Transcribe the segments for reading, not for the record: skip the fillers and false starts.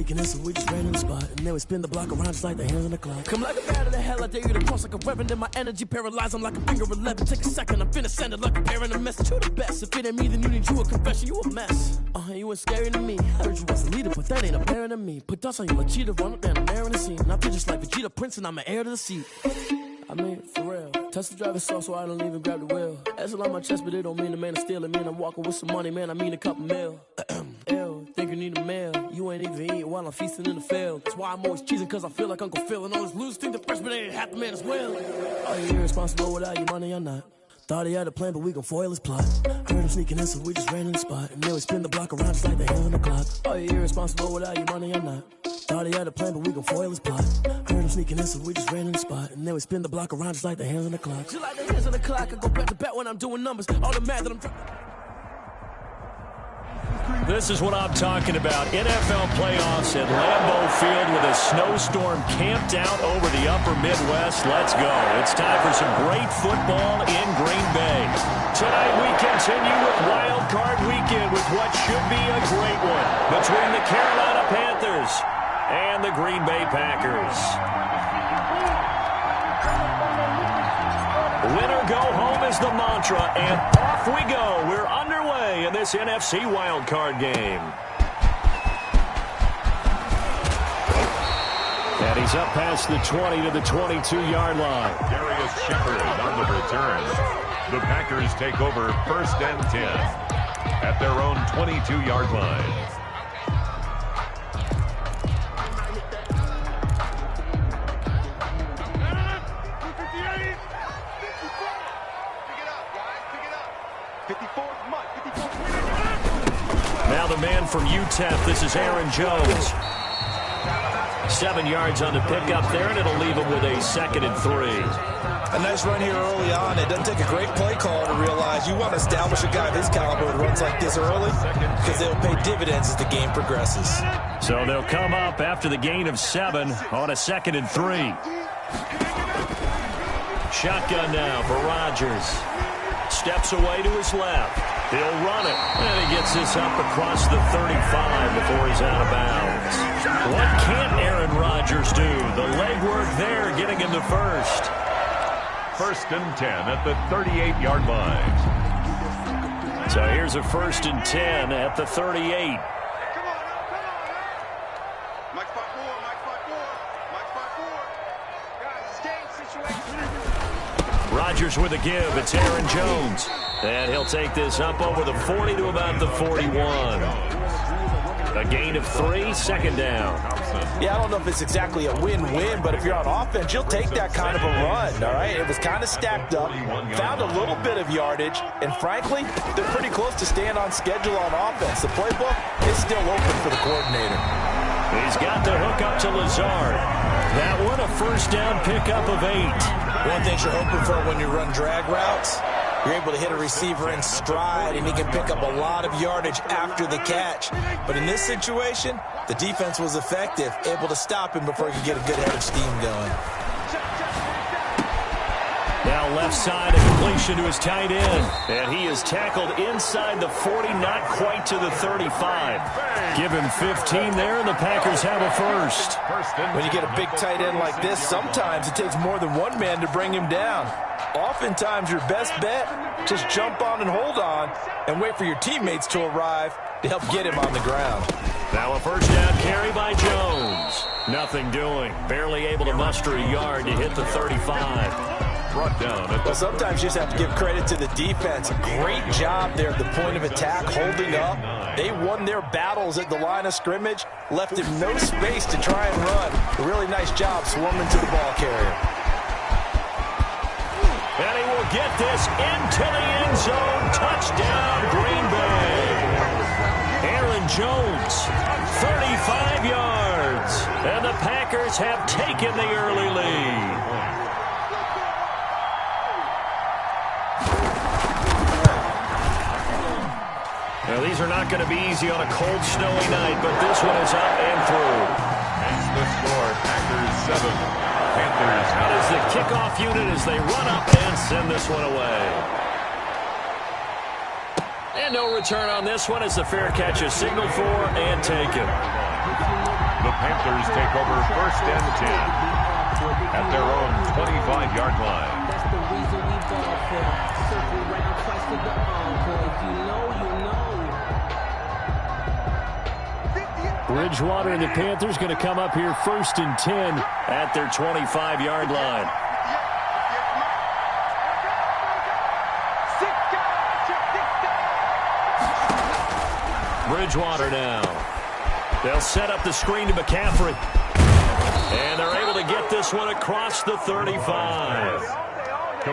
sneaking in, so we just ran in the spot. And then we spin the block around just like the hands on the clock. Come like a bat of the hell, I dare you to cross like a reverend. And my energy paralyzed, I'm like a finger 11. Take a second, I'm finna send it like a parent a message. You the best, if it ain't me, then you need you a confession. You a mess, you ain't scary to me. Heard you was a leader, but that ain't apparent to me. Put dust on you like cheetah, run up and I'm there in the scene. And I feel just like Vegeta Prince and I'm an heir to the seat. I mean, for real. Touch the driver's soft so I don't even grab the wheel. That's on my chest, but it don't mean the man is stealing. Mean I'm walking with some money, man, I mean a couple mil. Ew, think you need a meal. You ain't even eating while I'm feasting in the field. That's why I'm always cheesing, cause I feel like Uncle Phil. And all this losers think the freshman ain't half the man as well. Are you irresponsible without your money or not? Thought he had a plan, but we gon' foil his plot. Heard him sneaking in, so we just ran in the spot. And then we spin the block around just like the hands on the clock. Are you irresponsible without your money or not? Thought he had a plan, but we gon' foil his plot. Heard him sneaking in, so we just ran in the spot. And then we spin the block around just like the hands on the clock. Just like the hands on the clock, I go back to back when I'm doing numbers. All the math that I'm This is what I'm talking about. NFL playoffs at Lambeau Field with a snowstorm camped out over the upper Midwest. Let's go. It's time for some great football in Green Bay. Tonight we continue with Wild Card Weekend with what should be a great one between the Carolina Panthers and the Green Bay Packers. Winner go home is the mantra, and off we go. We're underway in this NFC wildcard game. And he's up past the 20 to the 22-yard line. Darius Shepard on the return. The Packers take over 1st and 10 at their own 22-yard line. Now the man from UTEP, this is Aaron Jones. 7 yards on the pickup there, and it'll leave him with a 2nd and 3. A nice run here early on. It doesn't take a great play caller to realize you want to establish a guy of his caliber who runs like this early because they'll pay dividends as the game progresses. So they'll come up after the gain of 7 on a 2nd and 3. Shotgun now for Rodgers. Steps away to his left. He'll run it. And he gets this up across the 35 before he's out of bounds. What can't Aaron Rodgers do? The legwork there getting him to first. 1st and 10 at the 38-yard line. So here's a 1st and 10 at the 38. Rodgers with a give. It's Aaron Jones. And he'll take this up over the 40 to about the 41. A gain of 3, 2nd down. Yeah, I don't know if it's exactly a win-win, but if you're on offense, you'll take that kind of a run, all right? It was kind of stacked up, found a little bit of yardage, and frankly, they're pretty close to staying on schedule on offense. The playbook is still open for the coordinator. He's got the hook up to Lazard. That one a 1st down pickup of 8. One thing you're hoping for when you run drag routes, you're able to hit a receiver in stride, and he can pick up a lot of yardage after the catch. But in this situation, the defense was effective, able to stop him before he could get a good head of steam going. Now left side, a completion to his tight end. And he is tackled inside the 40, not quite to the 35. Give him 15 there, and the Packers have a 1st. When you get a big tight end like this, sometimes it takes more than one man to bring him down. Oftentimes, your best bet, just jump on and hold on and wait for your teammates to arrive to help get him on the ground. Now a 1st down carry by Jones. Nothing doing. Barely able to muster a yard to hit the 35. Brought down. Well, sometimes you just have to give credit to the defense. Great job there at the point of attack, holding up. They won their battles at the line of scrimmage, left him no space to try and run. A really nice job swarming to the ball carrier. And he will get this into the end zone. Touchdown, Green Bay. Aaron Jones, 35 yards. And the Packers have taken the early lead. Now, these are not going to be easy on a cold, snowy night, but this one is up and through. That's the score. Packers 7. Panthers. That is the kickoff unit as they run up and send this one away. And no return on this one as the fair catch is signaled for and taken. The Panthers take over 1st and 10 at their own 25-yard line. That's the reason we ball for. Circle round twice to the encore. If you know, you know. Bridgewater and the Panthers going to come up here 1st and 10 at their 25-yard line. Bridgewater now. They'll set up the screen to McCaffrey. And they're able to get this one across the 35.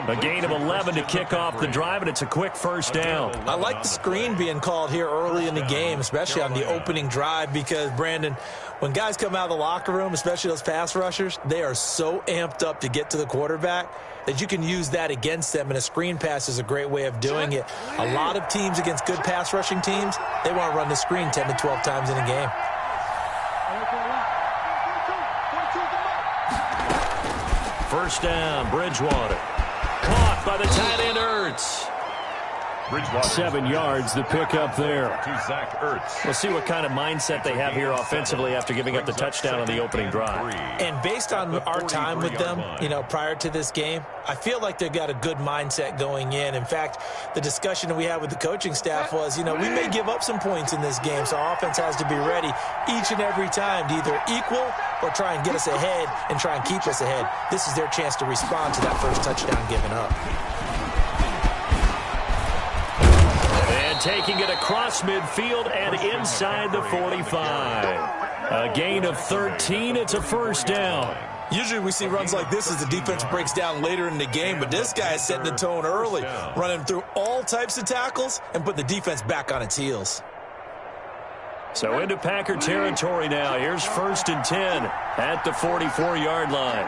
A gain of 11 to kick off the drive, and it's a quick 1st down. I like the screen being called here early in the game, especially on the opening drive, because, Brandon, when guys come out of the locker room, especially those pass rushers, they are so amped up to get to the quarterback that you can use that against them, and a screen pass is a great way of doing it. A lot of teams against good pass rushing teams, they want to run the screen 10 to 12 times in a game. First down, Bridgewater. Caught by the tight end, Ertz. 7 yards, the pickup there. To Zach Ertz. We'll see what kind of mindset they have here offensively after giving up the touchdown on the opening drive. And based on our time with them, prior to this game, I feel like they've got a good mindset going in. In fact, the discussion that we had with the coaching staff was, we may give up some points in this game, so our offense has to be ready each and every time to either equal or try and get us ahead and try and keep us ahead. This is their chance to respond to that first touchdown given up. Taking it across midfield and inside the 45. A gain of 13. It's a 1st down. Usually we see runs like this as the defense breaks down later in the game, but this guy is setting the tone early, running through all types of tackles and put the defense back on its heels. So into Packer territory now. Here's 1st and 10 at the 44-yard line.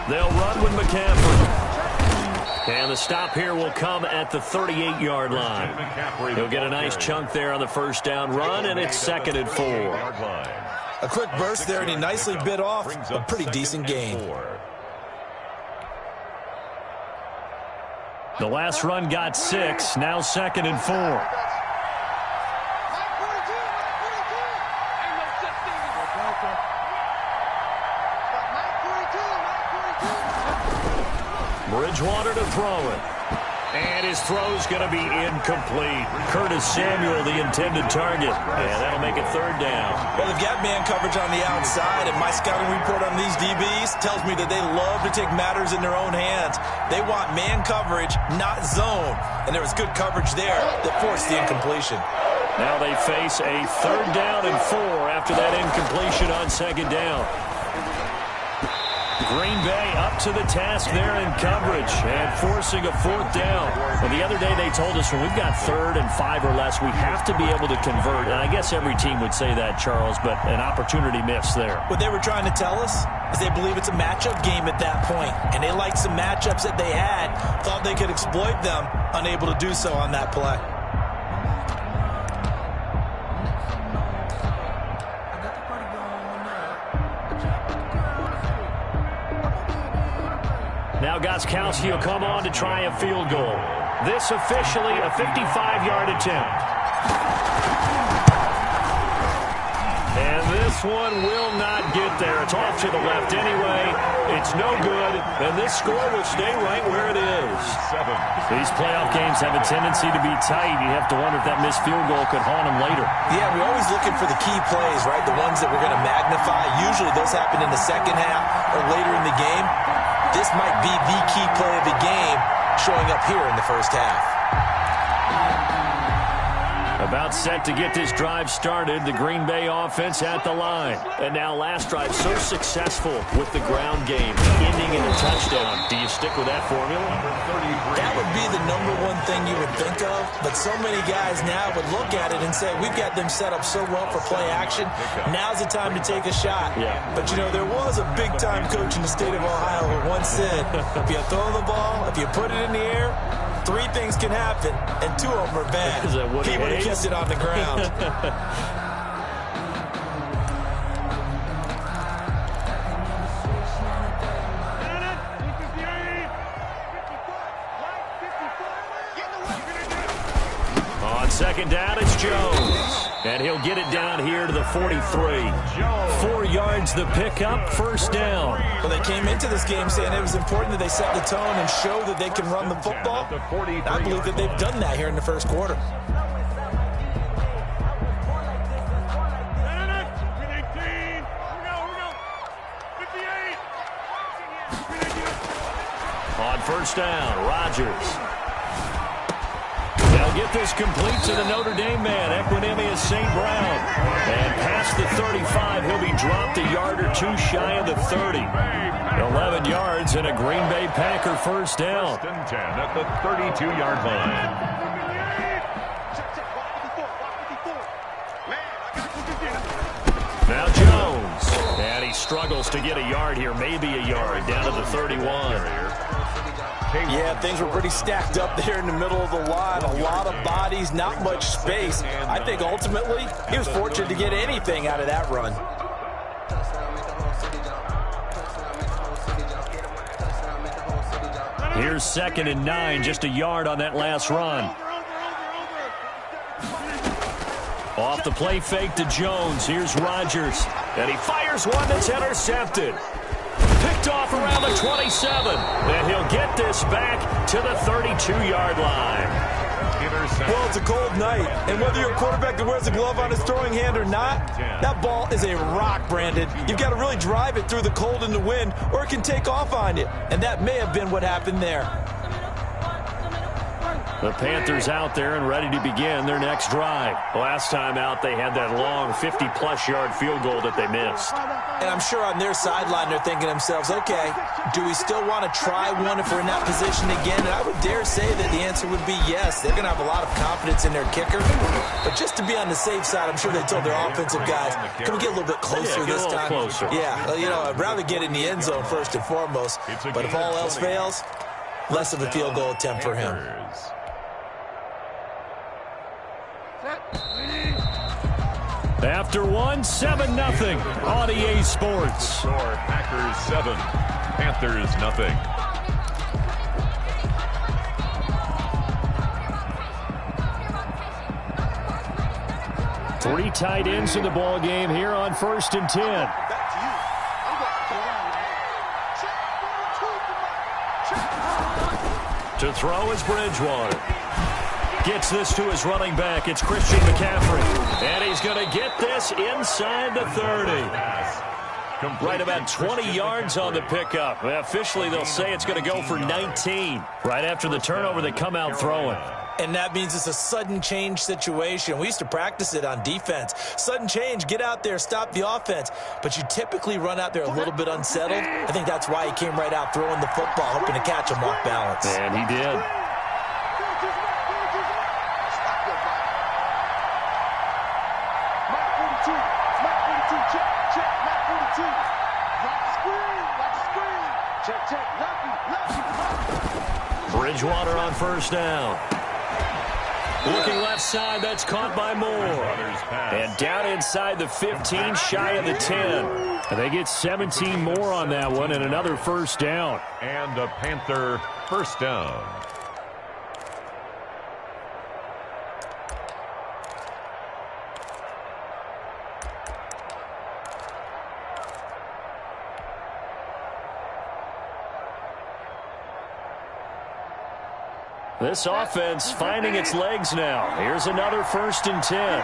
They'll run with McCaffrey. And the stop here will come at the 38-yard line. He'll get a nice chunk there on the 1st down run, and it's 2nd and 4. A quick burst there, and he nicely bit off a pretty decent gain. The last run got 6, now 2nd and 4. Bridgewater to throw it. And his throw's going to be incomplete. Curtis Samuel, the intended target. And that'll make it 3rd down. Well, they've got man coverage on the outside, and my scouting report on these DBs tells me that they love to take matters in their own hands. They want man coverage, not zone. And there was good coverage there that forced the incompletion. Now they face a 3rd down and 4 after that incompletion on 2nd down. Green Bay up to the task there in coverage and forcing a 4th down. Well, the other day they told us when we've got 3rd and 5 or less, we have to be able to convert. And I guess every team would say that, Charles, but an opportunity missed there. What they were trying to tell us is they believe it's a matchup game at that point, and they liked some matchups that they had, thought they could exploit them, unable to do so on that play. Now Gostkowski will come on to try a field goal. This officially a 55-yard attempt. And this one will not get there. It's off to the left anyway. It's no good. And this score will stay right where it is. These playoff games have a tendency to be tight. You have to wonder if that missed field goal could haunt them later. Yeah, we're always looking for the key plays, right? The ones that we're going to magnify. Usually those happen in the second half or later in the game. This might be the key play of the game showing up here in the first half. About set to get this drive started. The Green Bay offense at the line. And now last drive so successful with the ground game, ending in a touchdown. Do you stick with that formula? That would be the #1 thing you would think of. But so many guys now would look at it and say, we've got them set up so well for play action. Now's the time to take a shot. Yeah. But, there was a big-time coach in the state of Ohio who once said, if you throw the ball, if you put it in the air, 3 things can happen, and 2 of them are bad. Is that what he would have kept it on the ground. second down, it's Jones. And he'll get it down here to the 43. 4 yards the pickup, first down. Well, they came into this game saying it was important that they set the tone and show that they can run the football. I believe that they've done that here in the first quarter. On first down, Rodgers. They'll get this complete to the Notre Dame man, Equinemius St. Brown. And past the 35, he'll be dropped a yard or two shy of the 30. 11 yards and a Green Bay Packer first down. First and 10 at the 32-yard line. Now Jones. And he struggles to get a yard here, maybe a yard, down to the 31. Yeah, things were pretty stacked up there in the middle of the line. A lot of bodies, not much space. I think ultimately he was fortunate to get anything out of that run. Here's 2nd and 9, just a yard on that last run. Off the play fake to Jones. Here's Rodgers. And he fires one that's intercepted. Picked off around the 27. And he'll get this back to the 32-yard line. Well, it's a cold night, and whether you're a quarterback that wears a glove on his throwing hand or not, that ball is a rock, Brandon. You've got to really drive it through the cold and the wind, or it can take off on you. And that may have been what happened there. The Panthers out there and ready to begin their next drive. Last time out, they had that long 50-plus yard field goal that they missed. And I'm sure on their sideline they're thinking to themselves, okay, do we still want to try one if we're in that position again? And I would dare say that the answer would be yes. They're going to have a lot of confidence in their kicker. But just to be on the safe side, I'm sure they told their offensive guys, can we get a little bit closer this time? Closer. Yeah, you know, I'd rather get in the end zone first and foremost. But if all else fails, less of a field goal attempt for him. After one, 7-0 on EA Sports. Score Packers 7, Panthers nothing. Three tight ends in the ball game here on 1st and 10. To throw is Bridgewater. Gets this to his running back. It's Christian McCaffrey. And he's going to get this inside the 30. Right about 20 yards on the pickup. Well, officially, they'll say it's going to go for 19. Right after the turnover, they come out throwing. And that means it's a sudden change situation. We used to practice it on defense. Sudden change, get out there, stop the offense. But you typically run out there a little bit unsettled. I think that's why he came right out throwing the football, hoping to catch him off balance. And he did. Bridgewater on first down. Looking left side, that's caught by Moore. And down inside the 15, shy of the 10. And they get 17 more on that one and another first down. And a Panther first down. This offense finding its legs now. Here's another 1st and 10.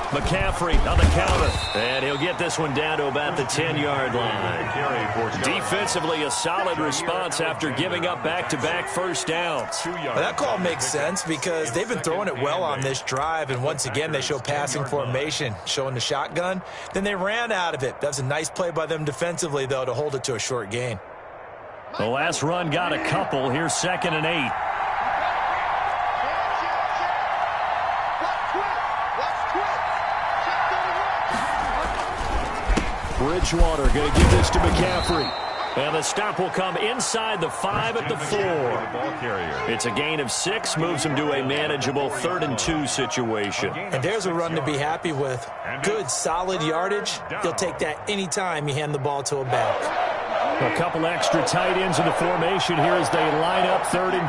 McCaffrey on the counter. And he'll get this one down to about the 10-yard line. Defensively, a solid response after giving up back-to-back first downs. Well, that call makes sense because they've been throwing it well on this drive, and once again they show passing formation, showing the shotgun. Then they ran out of it. That's a nice play by them defensively, though, to hold it to a short gain. The last run got a couple. Here's 2nd and 8. Bridgewater going to give this to McCaffrey. And the stop will come inside the 5 at the 4. It's a gain of 6, moves him to a manageable 3rd and 2 situation. And there's a run to be happy with. Good, solid yardage. He'll take that anytime you hand the ball to a back. A couple extra tight ends in the formation here as they line up 3rd and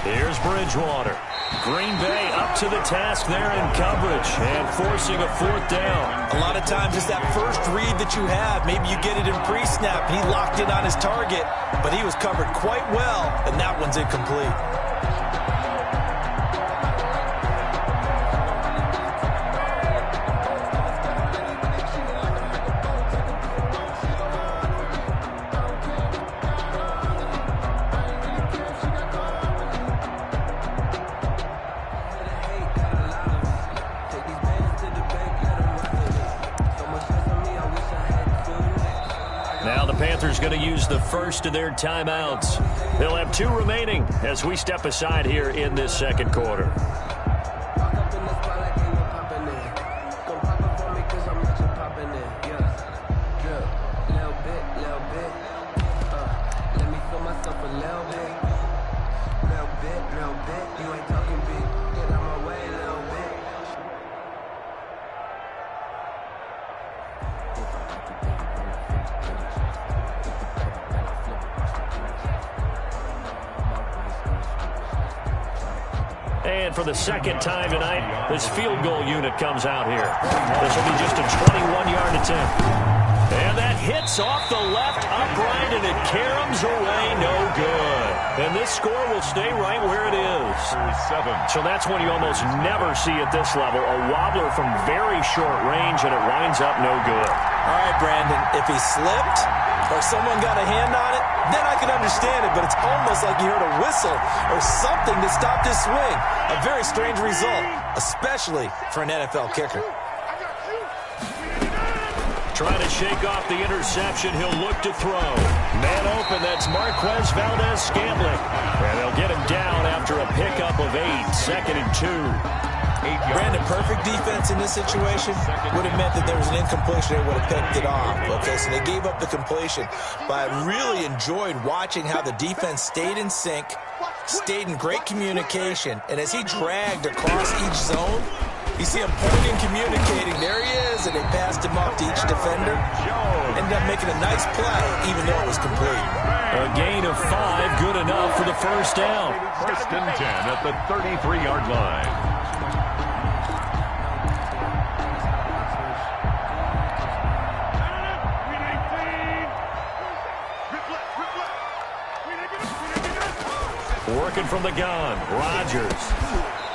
2. Here's Bridgewater. Green Bay up to the task there in coverage and forcing a 4th down. A lot of times it's that first read that you have. Maybe you get it in pre-snap and he locked in on his target, but he was covered quite well, and that one's incomplete. Panthers going to use the first of their timeouts. They'll have 2 remaining as we step aside here in this second quarter. And for the second time tonight, this field goal unit comes out here. This will be just a 21-yard attempt. And that hits off the left upright, and it caroms away no good. And this score will stay right where it is. So that's one you almost never see at this level. A wobbler from very short range, and it winds up no good. All right, Brandon, if he slipped or someone got a hand on it, then I can understand it, but it's almost like you heard a whistle or something that stopped his swing. A very strange result, especially for an NFL kicker. Trying to shake off the interception, he'll look to throw. Man open, that's Marquez Valdez-Scantling. And they'll get him down after a pickup of 8, 2nd and 2. Brandon, perfect defense in this situation would have meant that there was an incompletion. They would have picked it off. Okay, so they gave up the completion. But I really enjoyed watching how the defense stayed in sync, stayed in great communication. And as he dragged across each zone, you see him pointing, communicating. There he is, and they passed him off to each defender. Ended up making a nice play, even though it was complete. A gain of 5, good enough for the first down. 1st and 10 at the 33-yard line. Working from the gun, Rodgers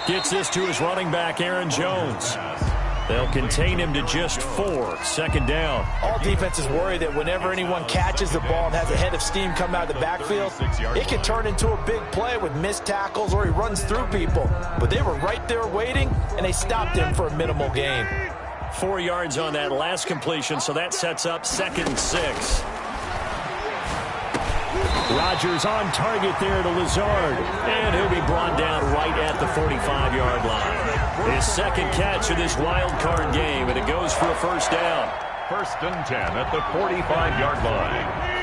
gets this to his running back, Aaron Jones. They'll contain him to just 4, 2nd down. All defenses worry that whenever anyone catches the ball and has a head of steam come out of the backfield, it can turn into a big play with missed tackles or he runs through people. But they were right there waiting, and they stopped him for a minimal gain. 4 yards on that last completion, so that sets up 2nd and 6. Rodgers on target there to Lazard, and he'll be brought down right at the 45-yard line. His 2nd catch of this wild card game, and it goes for a 1st down. 1st and 10 at the 45-yard line.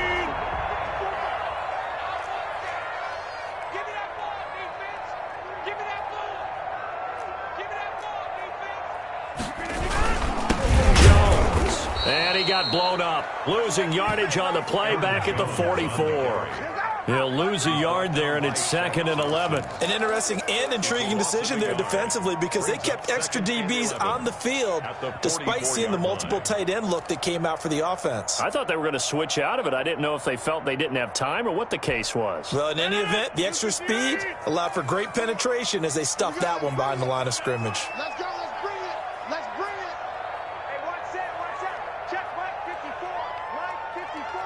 And he got blown up, losing yardage on the play back at the 44. He'll lose a yard there, and it's 2nd and 11. An interesting and intriguing decision there defensively because they kept extra DBs on the field despite seeing the multiple tight end look that came out for the offense. I thought they were going to switch out of it. I didn't know if they felt they didn't have time or what the case was. Well, in any event, the extra speed allowed for great penetration as they stuffed that one behind the line of scrimmage. Let's go. Let's bring it. Let's bring it. Hey, watch that. Watch that. Check Mike 54. Mike 54.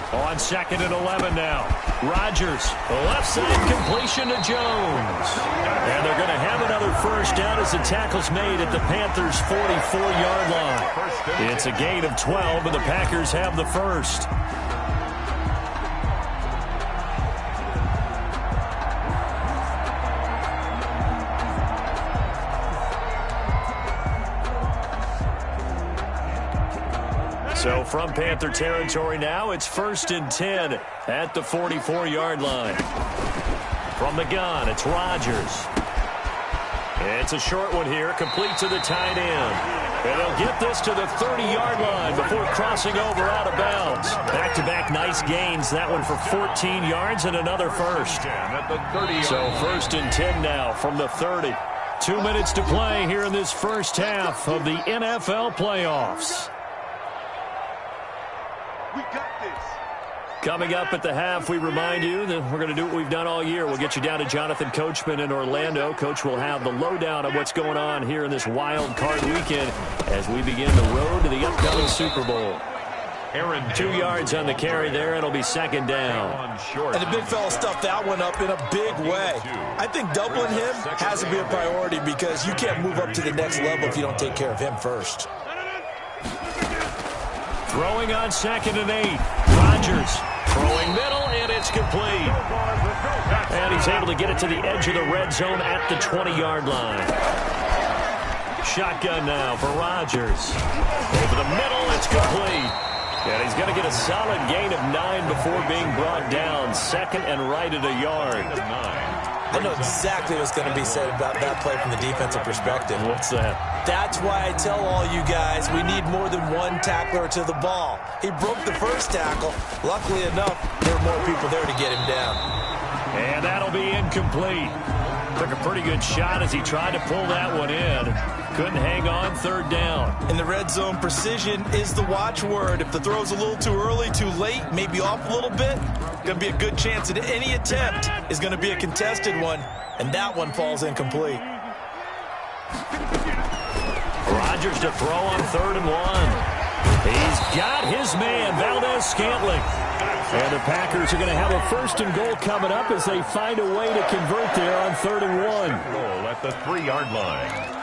On 2nd and 11 now. Rodgers, left side completion to Jones. And they're going to have another 1st down as the tackle's made at the Panthers' 44-yard line. It's a gain of 12, and the Packers have the 1st. So from Panther territory now, it's 1st and 10 at the 44-yard line. From the gun, it's Rodgers. It's a short one here, complete to the tight end. And they'll get this to the 30-yard line before crossing over out of bounds. Back-to-back nice gains. That one for 14 yards and another first. So 1st and 10 now from the 30. 2 minutes to play here in this first half of the NFL playoffs. We got this. Coming up at the half, we remind you that we're going to do what we've done all year. We'll get you down to Jonathan Coachman in Orlando. Coach will have the lowdown of what's going on here in this wild card weekend as we begin the road to the upcoming Super Bowl. 2 yards on the carry there, and it'll be 2nd down. And the big fella stuffed that one up in a big way. I think doubling him has to be a priority because you can't move up to the next level if you don't take care of him first. Throwing on 2nd and 8. Rodgers throwing middle, and it's complete. And he's able to get it to the edge of the red zone at the 20-yard line. Shotgun now for Rodgers. Over the middle, it's complete. And he's going to get a solid gain of 9 before being brought down. 2nd and right at a yard. I know exactly what's going to be said about that play from the defensive perspective. What's that? That's why I tell all you guys we need more than one tackler to the ball. He broke the first tackle. Luckily enough, there were more people there to get him down. And that'll be incomplete. Took a pretty good shot as he tried to pull that one in. Couldn't hang on, 3rd down. In the red zone, precision is the watchword. If the throw's a little too early, too late, maybe off a little bit, going to be a good chance that any attempt is going to be a contested one, and that one falls incomplete. Rodgers to throw on 3rd and 1. He's got his man, Valdez-Scantling. And the Packers are going to have a 1st and goal coming up as they find a way to convert there on 3rd and 1. Goal at the 3-yard line.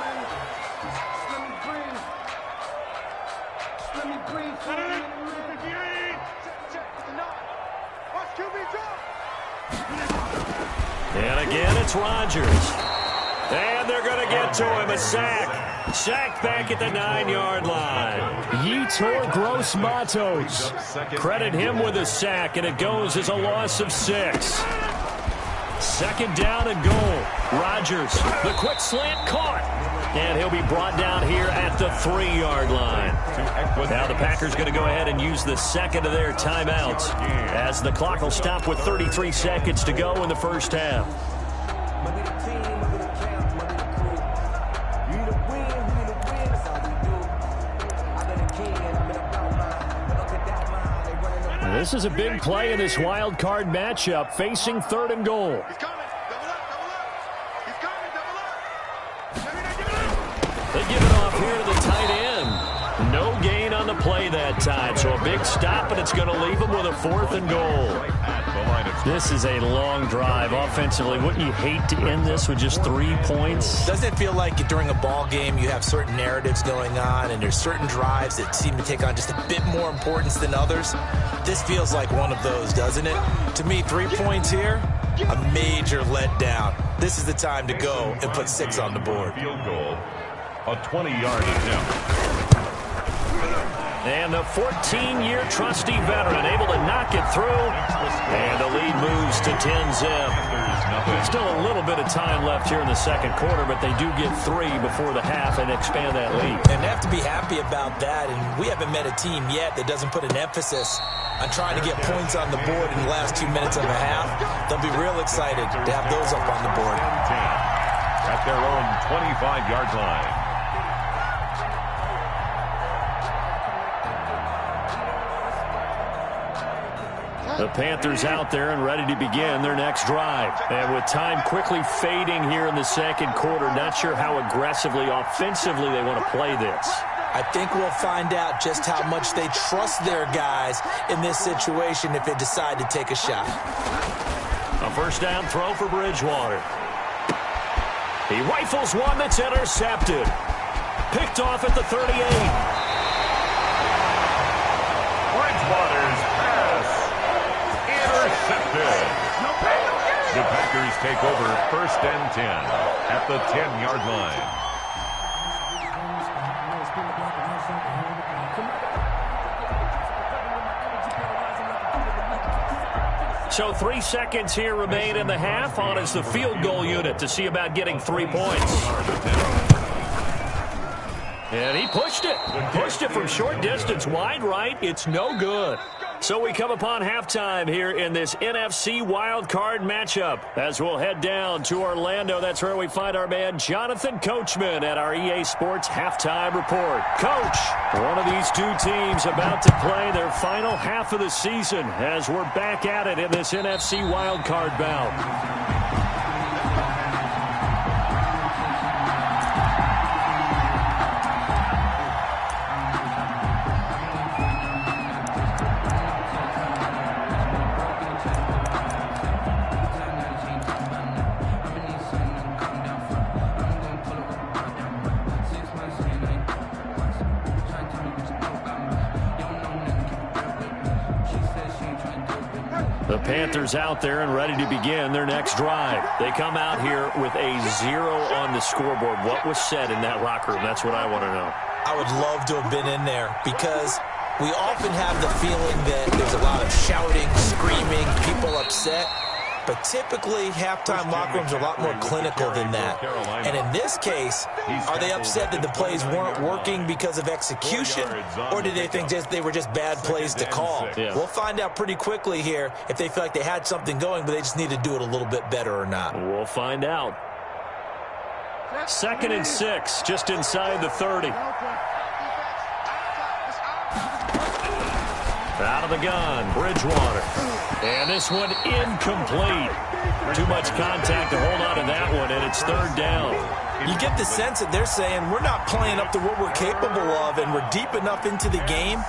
And again, it's Rodgers. And they're going to get to him, a sack. Sack back at the 9-yard line. Yetur Gross-Matos. Credit him with a sack, and it goes as a loss of 6. 2nd down and goal. Rodgers, the quick slant caught. And he'll be brought down here at the 3-yard line. Now the Packers going to go ahead and use the 2nd of their timeouts as the clock will stop with 33 seconds to go in the first half. This is a big play in this wild card matchup, facing 3rd and goal. He's coming. Double up. Double up. He's coming. Double up. They give it off here to the tight end. No gain on the play that time, so a big stop, and it's going to leave them with a 4th and goal. This is a long drive offensively. Wouldn't you hate to end this with just 3 points? Doesn't it feel like during a ball game you have certain narratives going on and there's certain drives that seem to take on just a bit more importance than others? This feels like one of those, doesn't it? To me, 3 points here, a major letdown. This is the time to go and put 6 on the board. Field goal, a 20-yard attempt. And the 14-year trusty veteran able to knock it through. And the lead moves to 10-zip. Still a little bit of time left here in the 2nd quarter, but they do get 3 before the half and expand that lead. And they have to be happy about that. And we haven't met a team yet that doesn't put an emphasis on trying to get points on the board in the last 2 minutes of a half. They'll be real excited to have those up on the board. At their own 25-yard line. The Panthers out there and ready to begin their next drive. And with time quickly fading here in the 2nd quarter, not sure how aggressively, offensively they want to play this. I think we'll find out just how much they trust their guys in this situation if they decide to take a shot. A 1st down throw for Bridgewater. He rifles one that's intercepted. Picked off at the 38. Bridgewater's pass intercepted. The Packers take over 1st and 10 at the 10-yard line. So 3 seconds here remain in the half. On is the field goal unit to see about getting 3 points. And he pushed it. Pushed it from short distance, wide right. It's no good. So we come upon halftime here in this NFC wildcard matchup. As we'll head down to Orlando, that's where we find our man Jonathan Coachman at our EA Sports Halftime Report. Coach, one of these two teams about to play their final half of the season as we're back at it in this NFC wildcard bout. The Panthers out there and ready to begin their next drive. They come out here with a 0 on the scoreboard. What was said in that locker room? That's what I want to know. I would love to have been in there because we often have the feeling that there's a lot of shouting, screaming, people upset. But typically, halftime locker rooms are a lot more clinical than that. And in this case, are they upset that the plays weren't working because of execution? Or do they think they were just bad plays to call? Yeah. We'll find out pretty quickly here if they feel like they had something going, but they just need to do it a little bit better or not. We'll find out. 2nd and 6, just inside the 30. Out of the gun, Bridgewater. And this one incomplete. Too much contact to hold on to that one, and it's 3rd down. You get the sense that they're saying we're not playing up to what we're capable of, and we're deep enough into the game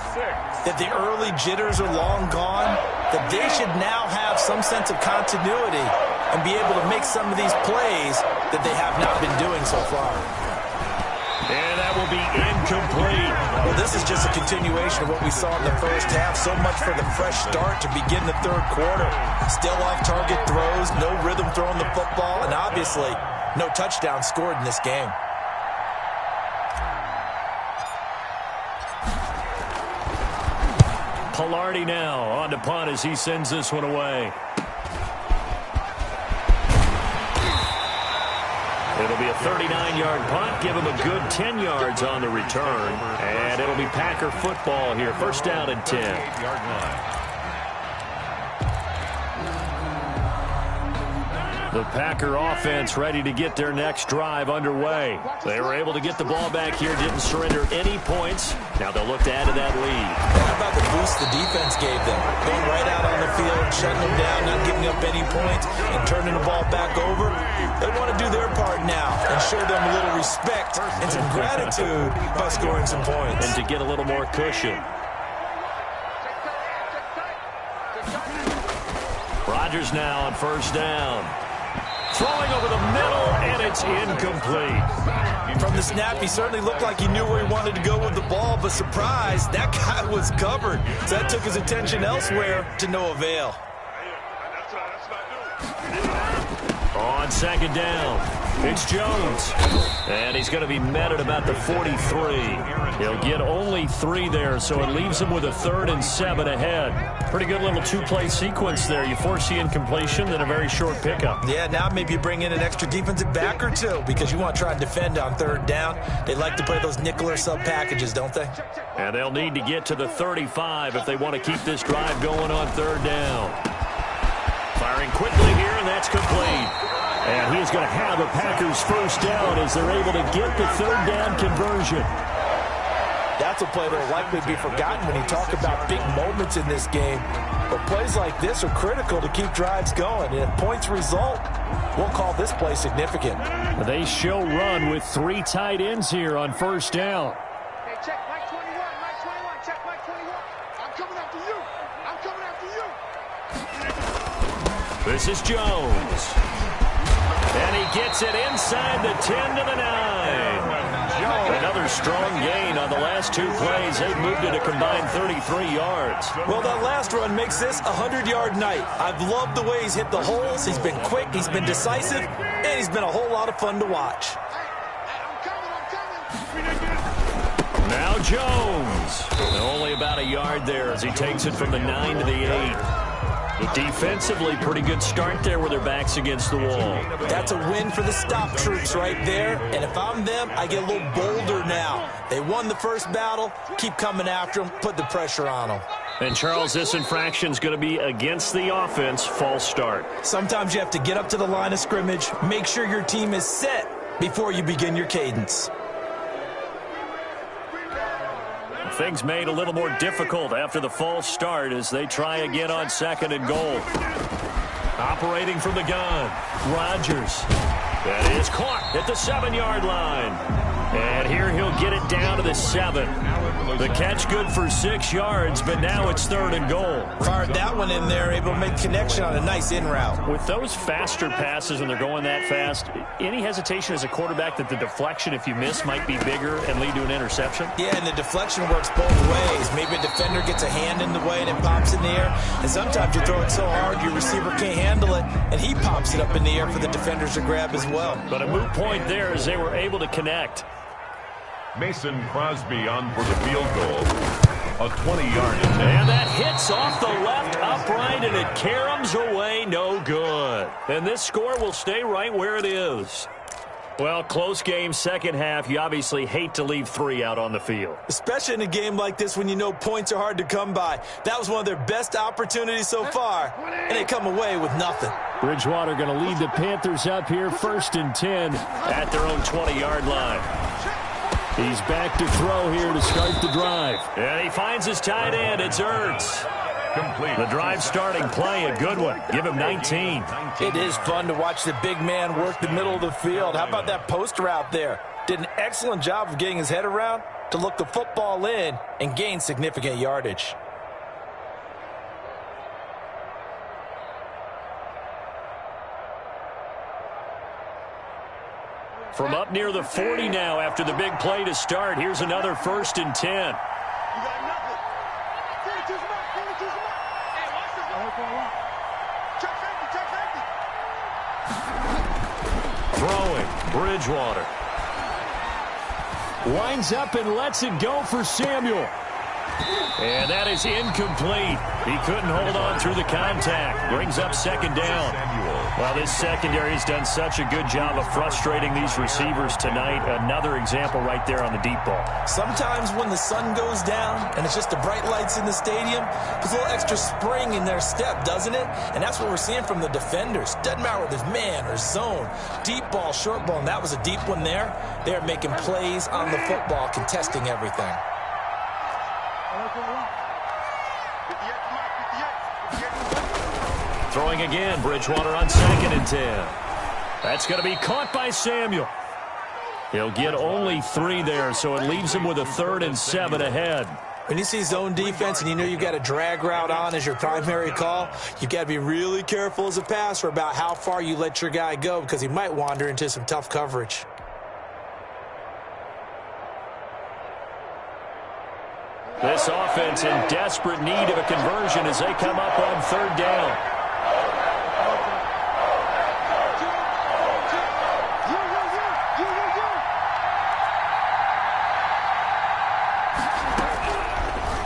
that the early jitters are long gone, that they should now have some sense of continuity and be able to make some of these plays that they have not been doing so far. And that will be incomplete. Well, this is just a continuation of what we saw in the first half. So much for the fresh start to begin the 3rd quarter. Still off-target throws, no rhythm throwing the football, and obviously no touchdown scored in this game. Pilardi now on to punt as he sends this one away. It'll be a 39-yard punt, give him a good 10 yards on the return, and it'll be Packer football here. 1st down and 10. The Packer offense ready to get their next drive underway. They were able to get the ball back here, didn't surrender any points. Now they'll look to add to that lead. How about the boost the defense gave them? Going right out on the field, shutting them down, not giving up any points, and turning the ball back over. They want to do their part now and show them a little respect and some gratitude by scoring some points. And to get a little more cushion. Rodgers now on 1st down. Throwing over the middle, and it's incomplete. From the snap, he certainly looked like he knew where he wanted to go with the ball, but surprise, that guy was covered. So that took his attention elsewhere to no avail. On 2nd down, it's Jones. And he's going to be met at about the 43. He'll get only 3 there, so it leaves him with a 3rd and 7 ahead. Pretty good little 2-play sequence there. You force the incompletion, then a very short pickup. Yeah, now maybe you bring in an extra defensive back or two because you want to try and defend on 3rd down. They like to play those nickel or sub packages, don't they? And they'll need to get to the 35 if they want to keep this drive going on 3rd down. Firing quickly here, and that's complete. And he's going to have a Packers 1st down as they're able to get the 3rd down conversion. That's a play that will likely be forgotten when you talk about big moments in this game. But plays like this are critical to keep drives going. And if points result, we'll call this play significant. They show run with 3 tight ends here on 1st down. Hey, check Mike 21, Mike 21, check Mike 21. I'm coming after you. I'm coming after you. This is Jones. And he gets it inside the 10 to the 9. Another strong gain on the last 2 plays. They've moved it a combined 33 yards. Well, that last run makes this a 100-yard night. I've loved the way he's hit the holes. He's been quick, he's been decisive, and he's been a whole lot of fun to watch. Now Jones. Only about a yard there as he takes it from the 9 to the 8. Defensively, pretty good start there with their backs against the wall. That's a win for the stop troops right there. And if I'm them, I get a little bolder now. They won the first battle. Keep coming after them. Put the pressure on them. And, Charles, this infraction is going to be against the offense, false start. Sometimes you have to get up to the line of scrimmage, make sure your team is set before you begin your cadence. Things made a little more difficult after the false start as they try again on 2nd and goal. Operating from the gun, Rodgers. That is caught at the 7-yard line. And here he'll get it down to the 7. The catch good for 6 yards, but now it's 3rd and goal. Fired that one in there, able to make connection on a nice in route. With those faster passes when they're going that fast, any hesitation as a quarterback that the deflection, if you miss, might be bigger and lead to an interception? Yeah, and the deflection works both ways. Maybe a defender gets a hand in the way and it pops in the air. And sometimes you throw it so hard your receiver can't handle it, and he pops it up in the air for the defenders to grab as well. But a moot point there as they were able to connect. Mason Crosby on for the field goal. A 20-yard attempt. And that hits off the left upright, and it caroms away, no good. And this score will stay right where it is. Well, close game, second half. You obviously hate to leave 3 out on the field. Especially in a game like this when you know points are hard to come by. That was one of their best opportunities so far, and they come away with nothing. Bridgewater going to lead the Panthers up here, 1st and 10 at their own 20-yard line. He's back to throw here to start the drive. And he finds his tight end. It's Ertz. Complete. The drive starting play, a good one. Give him 19. It is fun to watch the big man work the middle of the field. How about that post route there? Did an excellent job of getting his head around to look the football in and gain significant yardage. From up near the 40 now after the big play to start. Here's another 1st and 10. You got nothing. Finish his mark. Finish his mark. Hey, watch this. Check safety. Check safety. Throwing, Bridgewater. Winds up and lets it go for Samuel. And that is incomplete. He couldn't hold on through the contact. Brings up 2nd down. Well, this secondary has done such a good job of frustrating these receivers tonight. Another example right there on the deep ball. Sometimes when the sun goes down and it's just the bright lights in the stadium, there's a little extra spring in their step, doesn't it? And that's what we're seeing from the defenders. Doesn't matter whether it's man or zone, deep ball, short ball, and that was a deep one there. They're making plays on the football, contesting everything. Throwing again, Bridgewater on 2nd and 10. That's going to be caught by Samuel. He'll get only 3 there, so it leaves him with a 3rd and 7 ahead. When you see zone defense and you know you've got a drag route on as your primary call, you've got to be really careful as a passer about how far you let your guy go because he might wander into some tough coverage. This offense in desperate need of a conversion as they come up on 3rd down.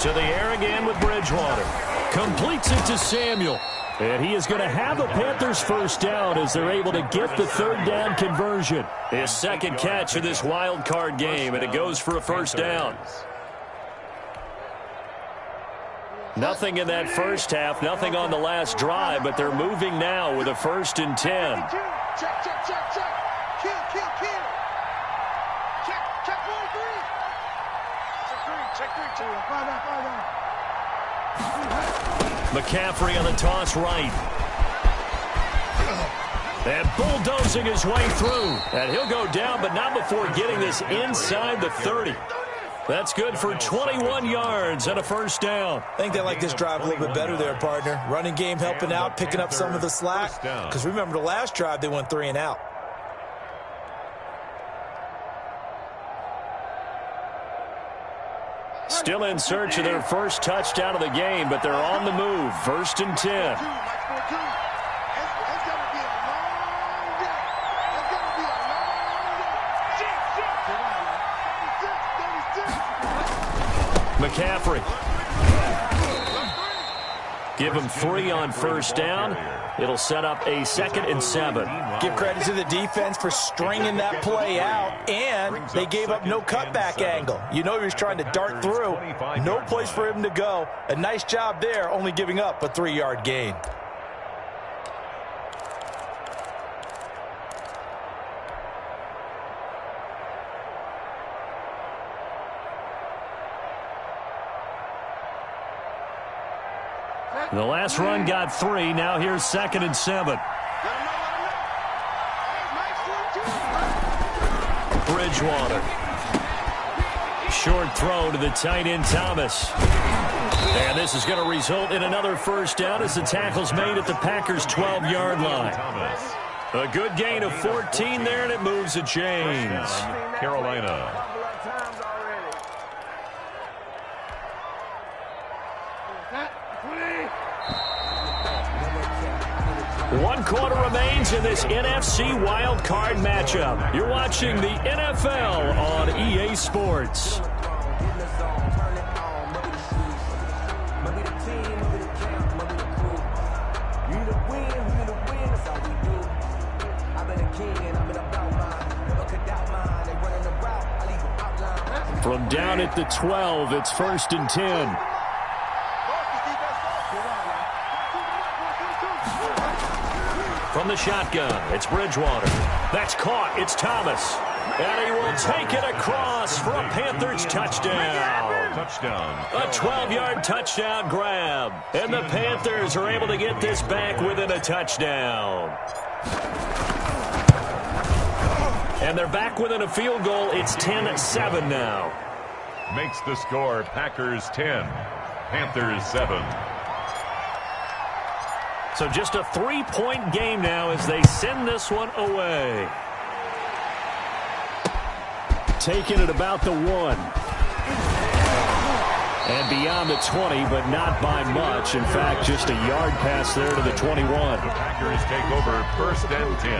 To the air again with Bridgewater. Completes it to Samuel. And he is going to have the Panthers 1st down as they're able to get the 3rd down conversion. His 2nd catch of this wild card game, and it goes for a 1st down. Nothing in that first half, nothing on the last drive, but they're moving now with a 1st and 10. Check, check, check, check. Kill, kill, kill. Check 1, 3. Check 3, check 3, check. Fall down. McCaffrey on the toss right. And bulldozing his way through. And he'll go down, but not before getting this inside the 30. That's good for 21 yards and a 1st down. I think they like this drive a little bit better there, partner. Running game helping out, picking up some of the slack. Because remember the last drive, they went 3 and out. Still in search of their first touchdown of the game, but they're on the move. 1st and 10. McCaffrey Give him 3 on first down. It'll set up a 2nd and 7. Give credit to the defense for stringing that play out, and they gave up no cutback angle. You know he was trying to dart through. No place for him to go. A nice job there, only giving up a 3-yard gain. The last run got 3. Now here's 2nd and 7. Bridgewater. Short throw to the tight end Thomas. And this is going to result in another first down as the tackle's made at the Packers' 12-yard line. A good gain of 14 there, and it moves the chains. Carolina. 1 quarter remains in this NFC Wild Card matchup. You're watching the NFL on EA Sports. From down at the 12, it's 1st and 10. From the shotgun, it's Bridgewater. That's caught. It's Thomas. And he will take it across for a Panthers touchdown. A 12-yard touchdown grab. And the Panthers are able to get this back within a touchdown. And they're back within a field goal. It's 10-7 now. Makes the score Packers 10, Panthers 7. So just a 3-point game now as they send this one away. Taking it about the 1. And beyond the 20, but not by much. In fact, just a yard pass there to the 21. The Packers take over 1st and 10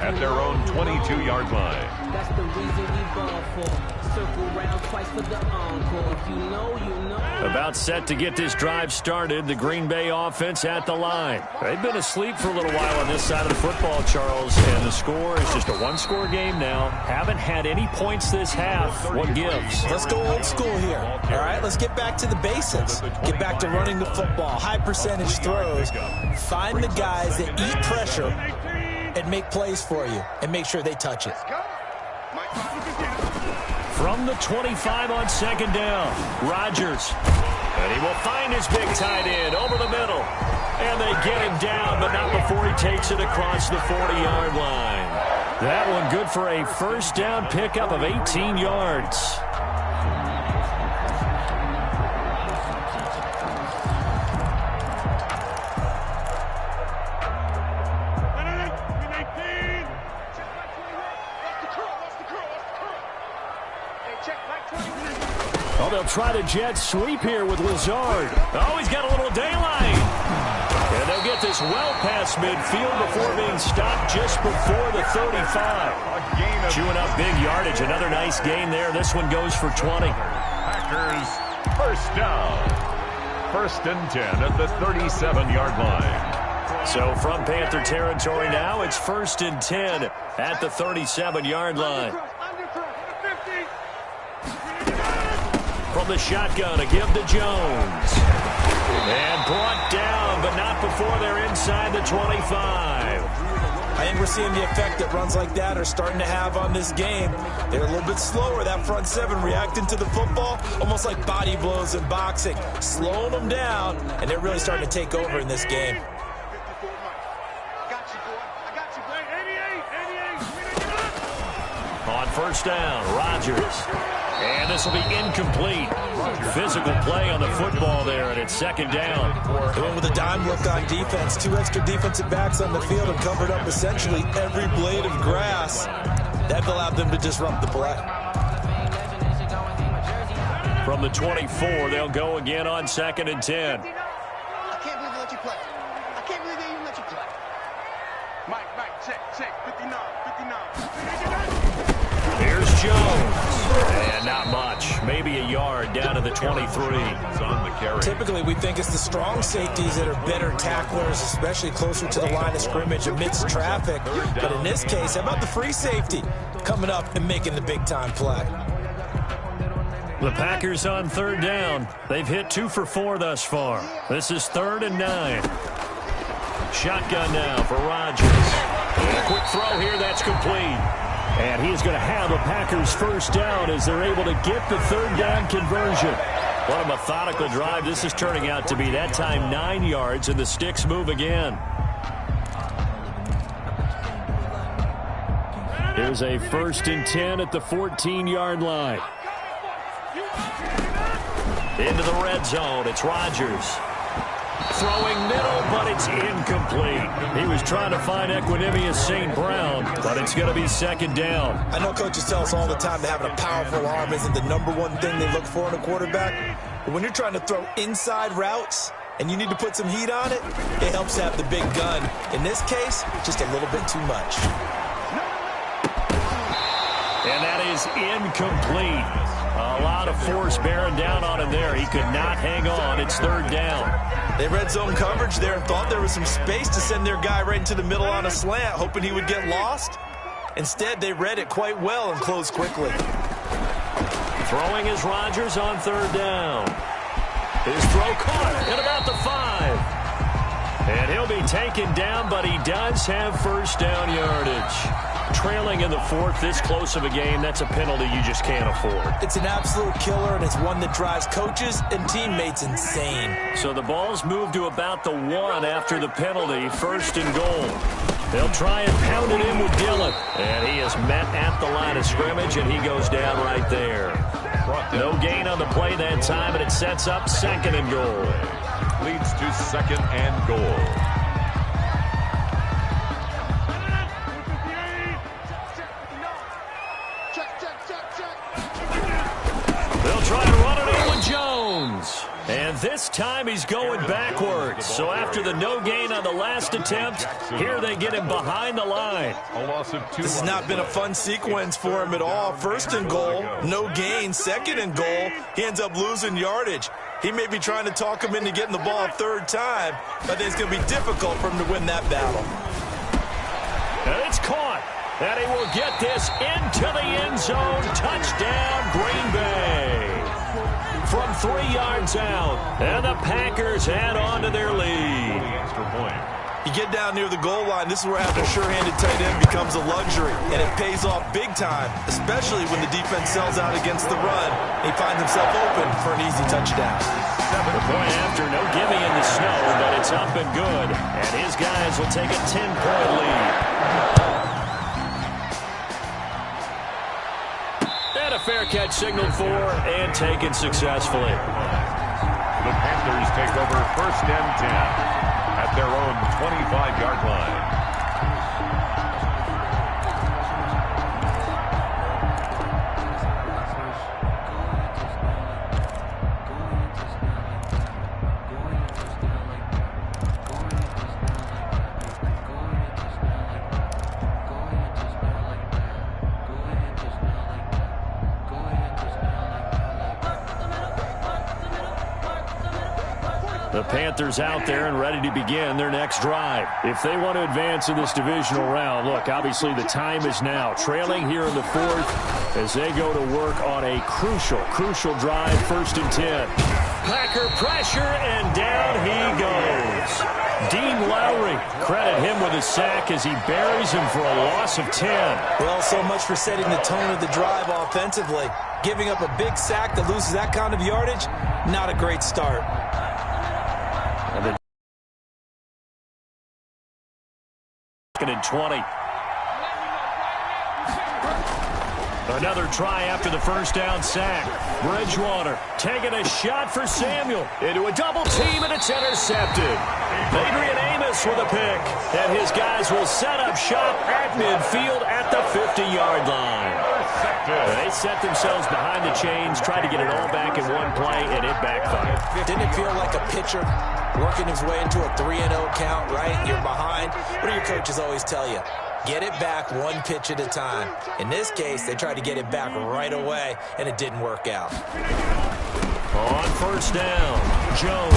at their own 22-yard line. That's the reason we ball for. Circle round twice for the encore. If you know, you know. About set to get this drive started. The Green Bay offense at the line. They've been asleep for a little while on this side of the football, Charles, and the score is just a 1-score game now. Haven't had any points this half. What gives? Let's go old school here. All right, let's get back to the basics. Get back to running the football, high percentage throws. Find the guys that eat pressure and make plays for you and make sure they touch it. From the 25 on 2nd down, Rodgers. And he will find his big tight end over the middle. And they get him down, but not before he takes it across the 40-yard line. That one good for a first down pickup of 18 yards. Oh, they'll try to jet sweep here with Lazard. Oh, he's got a little daylight. And they'll get this well past midfield before being stopped just before the 35. Chewing up big yardage. Another nice gain there. This one goes for 20. Packers first down. 1st and 10 at the 37-yard line. So from Panther territory now, it's 1st and 10 at the 37-yard line. From the shotgun, a give to Jones. And brought down, but not before they're inside the 25. I think we're seeing the effect that runs like that are starting to have on this game. They're a little bit slower, that front 7, reacting to the football, almost like body blows in boxing, slowing them down, and they're really starting to take over in this game. On first down, Rodgers. And this will be incomplete. Physical play on the football there, and it's 2nd down. They went with a dime look on defense. 2 extra defensive backs on the field and covered up essentially every blade of grass. That allowed them to disrupt the play. From the 24, they'll go again on 2nd and 10. I can't believe they let you play. I can't believe they even let you play. Mike, check, 59. Here's Jones. And And not much. Maybe a yard down to the 23. On the carry. Typically, we think it's the strong safeties that are better tacklers, especially closer to the line of scrimmage amidst traffic. But in this case, how about the free safety coming up and making the big-time play? The Packers on third down. They've hit 2 for 4 thus far. This is 3rd and 9. Shotgun now for Rodgers. And a quick throw here, that's complete. And he's going to have a Packers first down as they're able to get the third down conversion. What a methodical drive this is turning out to be. That time 9 yards, and the sticks move again. Here's a 1st and 10 at the 14-yard line. Into the red zone, it's Rodgers. Throwing middle, but it's incomplete. He was trying to find Equanimous St. Brown, but it's going to be 2nd down. I know coaches tell us all the time that having a powerful arm isn't the #1 thing they look for in a quarterback. But when you're trying to throw inside routes and you need to put some heat on it, it helps to have the big gun. In this case, just a little bit too much. And that is incomplete. A lot of force bearing down on him there. He could not hang on. It's 3rd down. They red zone coverage there and thought there was some space to send their guy right into the middle on a slant, hoping he would get lost. Instead, they read it quite well and closed quickly. Throwing is Rodgers on 3rd down. His throw caught at about the 5. And he'll be taken down, but he does have first down yardage. Trailing in the 4th, this close of a game, that's a penalty you just can't afford. It's an absolute killer, and it's one that drives coaches and teammates insane. So the ball's moved to about the 1 after the penalty, 1st and goal. They'll try and pound it in with Dillon. And he is met at the line of scrimmage, and he goes down right there. No gain on the play that time, and it sets up 2nd and goal. Leads to 2nd and goal. They'll try and run it in with Jones. And this time he's going backwards. So after the no gain on the last attempt, here they get him behind the line. A loss of 2. This has not been a fun sequence for him at all. 1st and goal, no gain. 2nd and goal, he ends up losing yardage. He may be trying to talk him into getting the ball a 3rd time, but I think it's going to be difficult for him to win that battle. And it's caught. And he will get this into the end zone. Touchdown, Green Bay. From 3 yards out. And the Packers add on to their lead. Extra point. You get down near the goal line, this is where having a sure-handed tight end becomes a luxury. And it pays off big time, especially when the defense sells out against the run. He finds himself open for an easy touchdown. The point after, no gimme in the snow, but it's up and good. And his guys will take a 10-point lead. And a fair catch signaled for and taken successfully. The Panthers take over 1st and 10 at their own 25-yard line. The Panthers out there and ready to begin their next drive. If they want to advance in this divisional round, look, obviously the time is now. Trailing here in the 4th as they go to work on a crucial drive, 1st and 10. Packer pressure, and down he goes. Dean Lowry, credit him with a sack as he buries him for a loss of 10. Well, so much for setting the tone of the drive offensively. Giving up a big sack that loses that kind of yardage, not a great start. And 20. Another try after the first down sack. Bridgewater taking a shot for Samuel. Into a double team, and it's intercepted. Adrian Amos with a pick. And his guys will set up shop at midfield at the 50-yard line. They set themselves behind the chains, tried to get it all back in one play, and it backfired. Didn't it feel like a pitcher working his way into a 3-0 count, right? You're behind. What do your coaches always tell you? Get it back one pitch at a time. In this case, they tried to get it back right away, and it didn't work out. On first down, Jones.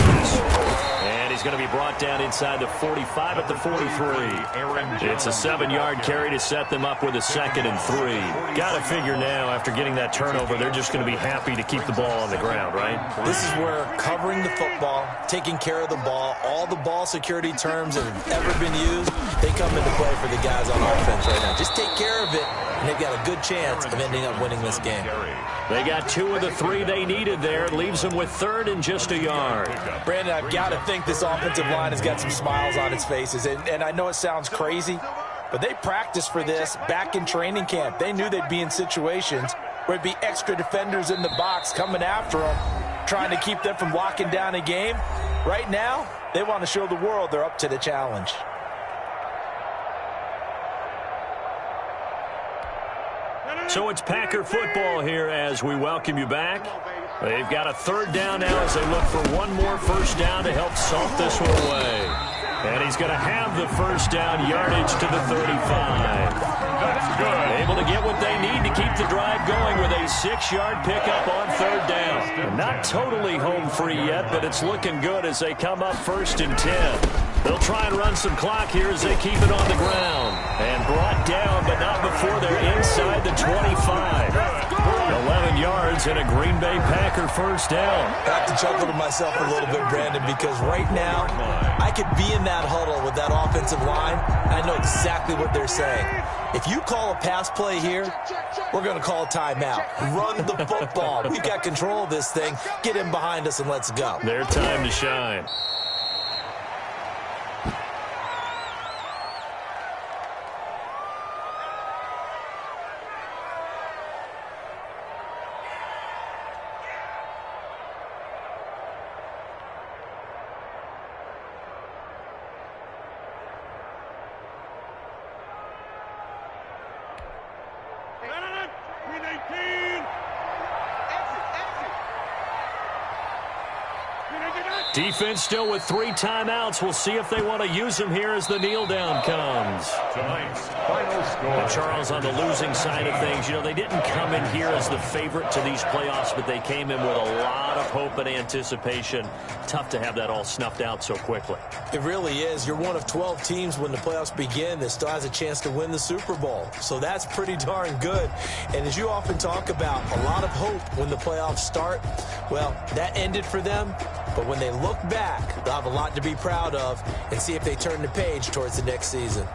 And he's going to be brought down inside the 45 at the 43. It's a 7-yard carry to set them up with a 2nd and 3. Got to figure now, after getting that turnover, they're just going to be happy to keep the ball on the ground, right? This is where covering the football, taking care of the ball, all the ball security terms that have ever been used, they come into play for the guys on offense right now. Just take care of it, and they've got a good chance of ending up winning this game. They got 2 of the 3 they needed there. Leaves them with 3rd and just a yard. Brandon, I've got to think this offensive line has got some smiles on its faces. And I know it sounds crazy, but they practiced for this back in training camp. They knew they'd be in situations where it'd be extra defenders in the box coming after them, trying to keep them from locking down a game. Right now, they want to show the world they're up to the challenge. So it's Packer football here as we welcome you back. They've got a 3rd down now as they look for one more first down to help salt this one away. And he's going to have the first down yardage to the 35. That's good. Able to get what they need to keep the drive going with a 6-yard pickup on 3rd down. Not totally home free yet, but it's looking good as they come up 1st and 10. They'll try and run some clock here as they keep it on the ground. And brought down, but not before they're inside the 25. 11 yards and a Green Bay Packer first down. I have to chuckle to myself a little bit, Brandon, because right now I could be in that huddle with that offensive line, and I know exactly what they're saying. If you call a pass play here, we're going to call a timeout. Run the football. We've got control of this thing. Get him behind us and let's go. Their time to shine. Defense still with 3 timeouts. We'll see if they want to use them here as the kneel down comes. Tonight's final score. And Charles, on the losing side of things, you know, they didn't come in here as the favorite to these playoffs, but they came in with a lot of hope and anticipation. Tough to have that all snuffed out so quickly. It really is. You're one of 12 teams when the playoffs begin that still has a chance to win the Super Bowl. So that's pretty darn good. And as you often talk about, a lot of hope when the playoffs start. Well, that ended for them. But when they look back, they'll have a lot to be proud of and see if they turn the page towards the next season.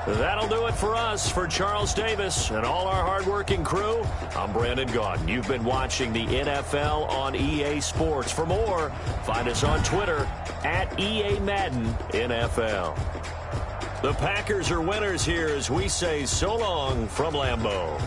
That'll do it for us. For Charles Davis and all our hardworking crew, I'm Brandon Gaudin. You've been watching the NFL on EA Sports. For more, find us on Twitter at EA Madden NFL. The Packers are winners here as we say so long from Lambeau.